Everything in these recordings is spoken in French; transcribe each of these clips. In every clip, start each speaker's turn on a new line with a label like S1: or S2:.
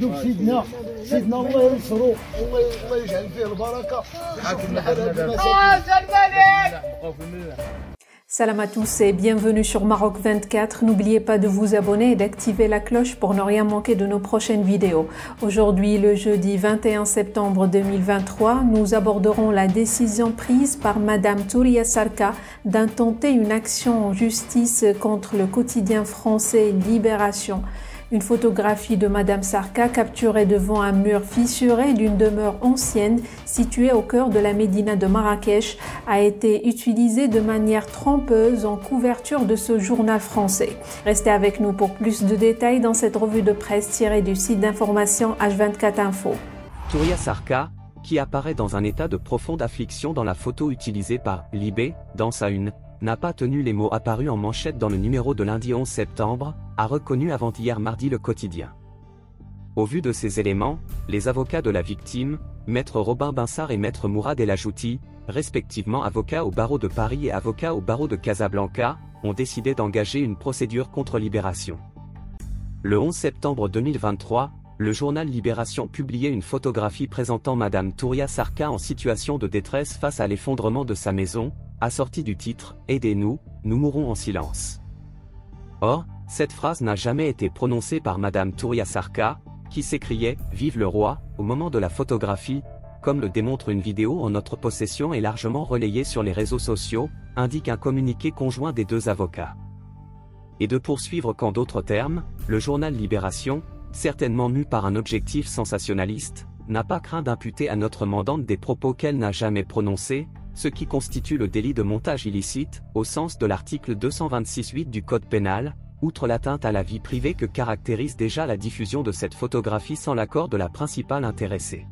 S1: يصدق سيدنا الله ينصرو الله يجعل فيه البركه حاكم الحلال.
S2: Salam à tous et bienvenue sur Maroc 24. N'oubliez pas de vous abonner et d'activer la cloche pour ne rien manquer de nos prochaines vidéos. Aujourd'hui, le jeudi 21 septembre 2023, nous aborderons la décision prise par Madame Touria Sarka d'intenter une action en justice contre le quotidien français Libération. Une photographie de Madame Sarka capturée devant un mur fissuré d'une demeure ancienne située au cœur de la médina de Marrakech a été utilisée de manière trompeuse en couverture de ce journal français. Restez avec nous pour plus de détails dans cette revue de presse tirée du site d'information H24 Info.
S3: Touria Sarka, qui apparaît dans un état de profonde affliction dans la photo utilisée par Libé, dans sa une, n'a pas tenu les mots apparus en manchette dans le numéro de lundi 11 septembre, a reconnu avant-hier mardi le quotidien. Au vu de ces éléments, les avocats de la victime, Maître Robin Binsart et Maître Mourad El Ajouti, respectivement avocats au barreau de Paris et avocats au barreau de Casablanca, ont décidé d'engager une procédure contre Libération. Le 11 septembre 2023, le journal Libération publiait une photographie présentant Madame Touria Sarka en situation de détresse face à l'effondrement de sa maison, assortie du titre « Aidez-nous, nous mourrons en silence ». Or, cette phrase n'a jamais été prononcée par Madame Touria Sarka, qui s'écriait « Vive le roi » au moment de la photographie, comme le démontre une vidéo en notre possession et largement relayée sur les réseaux sociaux, indique un communiqué conjoint des deux avocats. Et de poursuivre qu'en d'autres termes, le journal Libération, certainement mu par un objectif sensationnaliste, n'a pas craint d'imputer à notre mandante des propos qu'elle n'a jamais prononcés, ce qui constitue le délit de montage illicite, au sens de l'article 226-8 du Code pénal, outre l'atteinte à la vie privée que caractérise déjà la diffusion de cette photographie sans l'accord de la principale intéressée.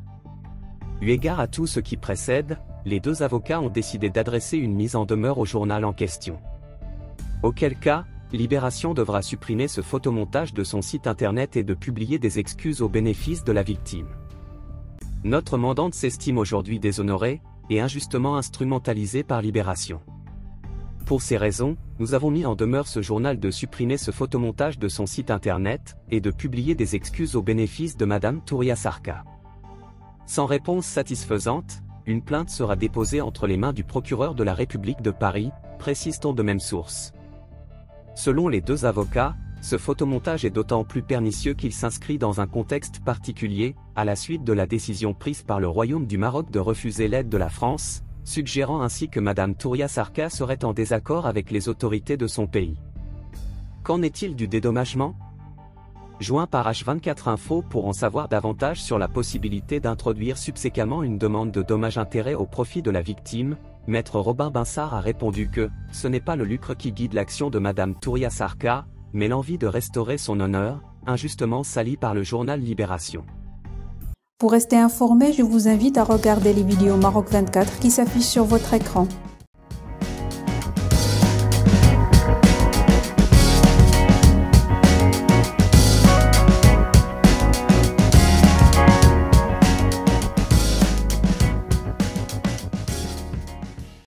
S3: Eu égard à tout ce qui précède, les deux avocats ont décidé d'adresser une mise en demeure au journal en question. Auquel cas, Libération devra supprimer ce photomontage de son site internet et de publier des excuses au bénéfice de la victime. Notre mandante s'estime aujourd'hui déshonorée et injustement instrumentalisée par Libération. Pour ces raisons, nous avons mis en demeure ce journal de supprimer ce photomontage de son site internet et de publier des excuses au bénéfice de Madame Touria Sarka. Sans réponse satisfaisante, une plainte sera déposée entre les mains du procureur de la République de Paris, précise-t-on de même source. Selon les deux avocats, ce photomontage est d'autant plus pernicieux qu'il s'inscrit dans un contexte particulier, à la suite de la décision prise par le Royaume du Maroc de refuser l'aide de la France, suggérant ainsi que Madame Touria Sarka serait en désaccord avec les autorités de son pays. Qu'en est-il du dédommagement ? Joint par H24 Info pour en savoir davantage sur la possibilité d'introduire subséquemment une demande de dommages-intérêts au profit de la victime, Maître Robin Binsart a répondu que « ce n'est pas le lucre qui guide l'action de Madame Touria Sarka, mais l'envie de restaurer son honneur, injustement sali par le journal Libération ».
S2: Pour rester informé, je vous invite à regarder les vidéos Maroc 24 qui s'affichent sur votre écran.